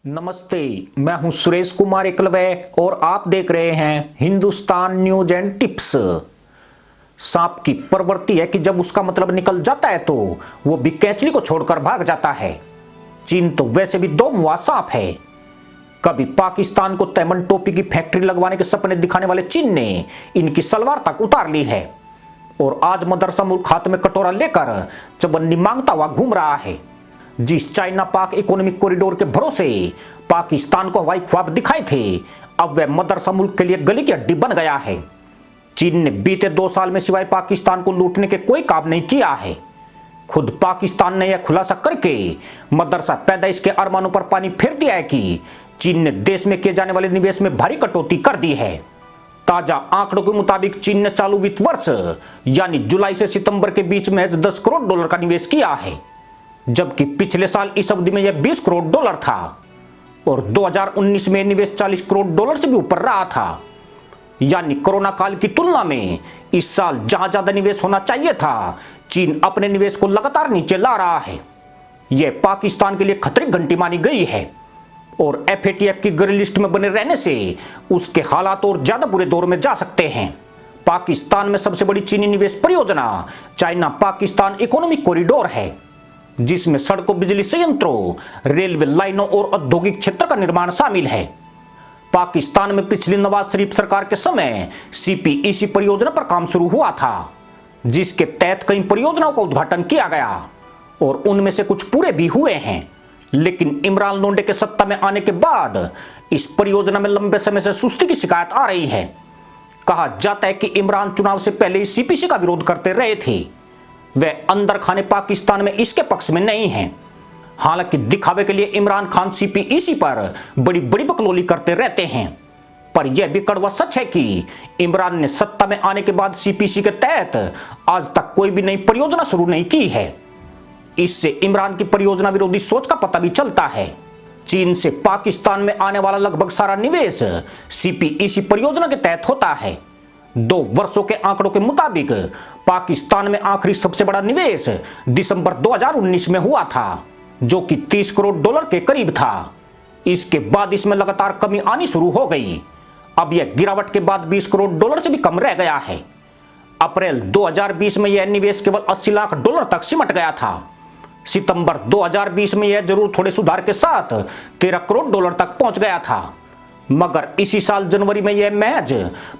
नमस्ते, मैं हूं सुरेश कुमार एकलवे और आप देख रहे हैं हिंदुस्तान न्यूज एंड टिप्स। सांप की प्रवृत्ति है कि जब उसका मतलब निकल जाता है तो वो भी कैंचली को छोड़कर भाग जाता है। चीन तो वैसे भी दो मुंहा सांप है। कभी पाकिस्तान को तैमन टोपी की फैक्ट्री लगवाने के सपने दिखाने वाले चीन ने इनकी सलवार तक उतार ली है और आज मदरसा मुल्क हाथ में कटोरा लेकर चवन्नी मांगता हुआ घूम रहा है। जिस चाइना पाक इकोनॉमिक कॉरिडोर के भरोसे पाकिस्तान को हवाई ख्वाब दिखाए थे, अब वह मदरसा मुल्क के लिए गली की हड्डी बन गया है। चीन ने बीते 2 साल में सिवाय पाकिस्तान को लूटने के कोई काम नहीं किया है। खुद पाकिस्तान ने यह खुलासा करके मदरसा पैदाइश के अरमानों पर पानी फेर दिया है कि चीन ने देश में किए जाने वाले निवेश में भारी कटौती कर दी है। ताजा आंकड़ों के मुताबिक चीन ने चालू वित्त वर्ष यानी जुलाई से सितंबर के बीच में $10 करोड़ का निवेश किया है, जबकि पिछले साल इस अवधि में यह $20 करोड़ था और 2019 में निवेश $40 करोड़ से भी ऊपर रहा था। यानी कोरोना काल की तुलना में इस साल जहां ज्यादा निवेश होना चाहिए था, चीन अपने निवेश को लगातार नीचे ला रहा है। यह पाकिस्तान के लिए खतरे की घंटी मानी गई है और FATF की ग्रे लिस्ट में बने रहने से उसके हालात और ज्यादा बुरे दौर में जा सकते हैं। पाकिस्तान में सबसे बड़ी चीनी निवेश परियोजना चाइना पाकिस्तान इकोनॉमिक कॉरिडोर है, जिसमें सड़कों, बिजली संयंत्रों, रेलवे लाइनों और औद्योगिक क्षेत्र का निर्माण शामिल है। पाकिस्तान में पिछली नवाज शरीफ सरकार के समय CPEC परियोजना पर काम शुरू हुआ था, जिसके तहत कई परियोजनाओं का उद्घाटन किया गया और उनमें से कुछ पूरे भी हुए हैं। लेकिन इमरान लोंडे के सत्ता में आने के बाद इस परियोजना में लंबे समय से सुस्ती की शिकायत आ रही है। कहा जाता है कि इमरान चुनाव से पहले ही CPC का विरोध करते रहे थे। वे अंदर खाने पाकिस्तान में इसके पक्ष में नहीं हैं। हालांकि दिखावे के लिए इमरान खान CPEC पर बड़ी बड़ी बकलोली करते रहते हैं, पर यह भी कड़वा सच है कि इमरान ने सत्ता में आने के बाद CPEC के तहत आज तक कोई भी नई परियोजना शुरू नहीं की है। इससे इमरान की परियोजना विरोधी सोच का पता भी चलता है। चीन से पाकिस्तान में आने वाला लगभग सारा निवेश CPEC परियोजना के तहत होता है। 2 वर्षों के आंकड़ों के मुताबिक पाकिस्तान में आखिरी सबसे बड़ा निवेश दिसंबर 2019 में हुआ था, जो कि $30 करोड़ के करीब था। इसके बाद इसमें लगातार कमी आनी शुरू हो गई। अब यह गिरावट के बाद $20 करोड़ से भी कम रह गया है। अप्रैल 2020 में यह निवेश केवल $80 लाख तक सिमट गया था। सितंबर 2020 में यह जरूर थोड़े सुधार के साथ $13 करोड़ तक पहुंच गया था, मगर इसी साल जनवरी में यह महज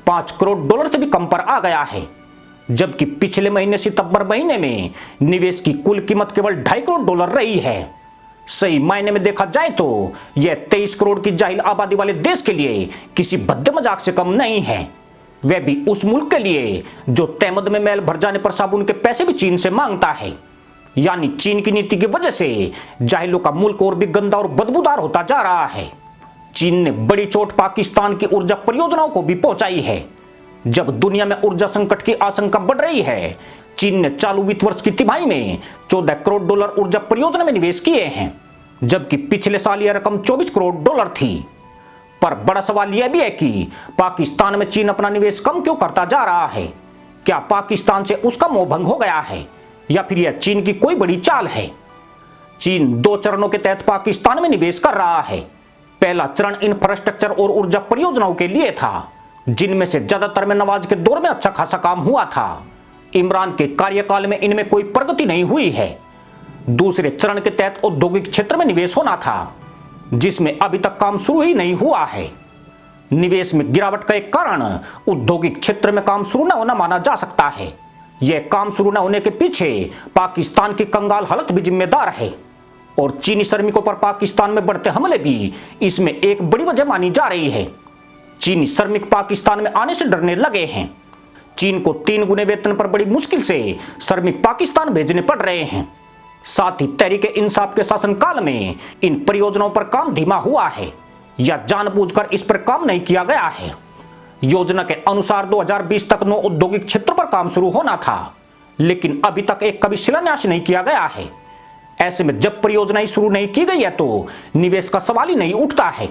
$5 करोड़ से भी कम पर आ गया है। जबकि पिछले महीने सितंबर महीने में निवेश की कुल कीमत केवल $2.5 करोड़ रही है। सही मायने में देखा जाए तो यह 23 करोड़ की जाहिल आबादी वाले देश के लिए किसी भद्दे मजाक से कम नहीं है। वह भी उस मुल्क के लिए जो तहमद में मैल भर जाने पर साबुन के पैसे भी चीन से मांगता है। यानी चीन की नीति की वजह से जाहिलों का मुल्क और भी गंदा और बदबूदार होता जा रहा है। चीन ने बड़ी चोट पाकिस्तान की ऊर्जा परियोजनाओं को भी पहुंचाई है। जब दुनिया में ऊर्जा संकट की आशंका बढ़ रही है, चीन ने चालू वित्त वर्ष की तिमाही में $14 करोड़ ऊर्जा परियोजना में निवेश किए हैं, जबकि पिछले साल यह रकम $24 करोड़ थी। पर बड़ा सवाल यह भी है कि पाकिस्तान में चीन अपना निवेश कम क्यों करता जा रहा है। क्या पाकिस्तान से उसका मोह भंग हो गया है या फिर यह चीन की कोई बड़ी चाल है। चीन 2 चरणों के तहत पाकिस्तान में निवेश कर रहा है। पहला चरण इंफ्रास्ट्रक्चर और ऊर्जा परियोजनाओं के लिए था, जिनमें से ज्यादातर में नवाज के दौर में अच्छा खासा काम हुआ था। इमरान के कार्यकाल में इनमें कोई प्रगति नहीं हुई है। दूसरे चरण के तहत औद्योगिक क्षेत्र में निवेश होना था, जिसमें अभी तक काम शुरू ही नहीं हुआ है। निवेश में गिरावट का एक कारण औद्योगिक क्षेत्र में काम शुरू न होना माना जा सकता है। यह काम शुरू न होने के पीछे पाकिस्तान की कंगाल हालत भी जिम्मेदार है और चीनी श्रमिकों पर पाकिस्तान में बढ़ते हमले भी इसमें एक बड़ी वजह मानी जा रही है। चीनी श्रमिक पाकिस्तान में आने से डरने लगे हैं। चीन को 3 गुने वेतन पर बड़ी मुश्किल से श्रमिक पाकिस्तान भेजने पड़ रहे हैं। साथ ही तहरीके इंसाफ के शासनकाल में इन परियोजनाओं पर काम धीमा हुआ है या जानबूझकर इस पर काम नहीं किया गया है। योजना के अनुसार 2020 तक 9 औद्योगिक क्षेत्रों पर काम शुरू होना था, लेकिन अभी तक एक कभी शिलान्यास नहीं किया गया है। ऐसे में जब परियोजनाएं शुरू नहीं की गई है तो निवेश का सवाल ही नहीं उठता है।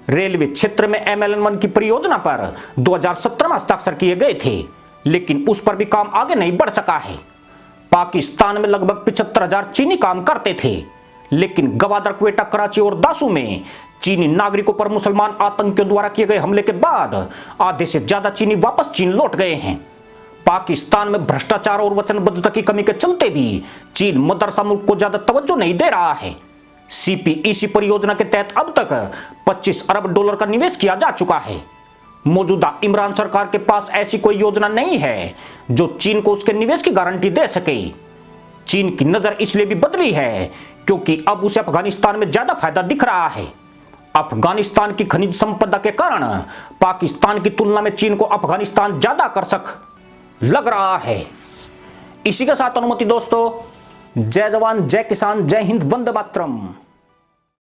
रेलवे क्षेत्र में MLN1 की परियोजना पर 2017 में हस्ताक्षर किए गए थे, लेकिन उस पर भी काम आगे नहीं बढ़ सका है। पाकिस्तान में लगभग 75,000 चीनी काम करते थे, लेकिन गवादर, क्वेटा, कराची और दासू में चीनी नागरिकों पर मुसलमान आतंकियों द्वारा किए गए हमले के बाद आधे से ज्यादा चीनी वापस चीन लौट गए हैं। पाकिस्तान में भ्रष्टाचार और वचनबद्धता की कमी के चलते भी चीन मदरसा मुल्क को ज्यादा तवज्जो नहीं दे रहा है। CPEC परियोजना के तहत अब तक 25 अरब डॉलर का निवेश किया जा चुका है। मौजूदा इमरान सरकार के पास ऐसी कोई योजना नहीं है जो चीन को उसके निवेश की गारंटी दे सके। चीन की नजर इसलिए भी बदली है क्योंकि अब उसे अफगानिस्तान में ज्यादा फायदा दिख रहा है। अफगानिस्तान की खनिज संपदा के कारण पाकिस्तान की तुलना में चीन को अफगानिस्तान ज्यादा आकर्षक लग रहा है। इसी के साथ अनुमति दोस्तों, जय जवान, जय किसान, जय हिंद, वंदे मातरम।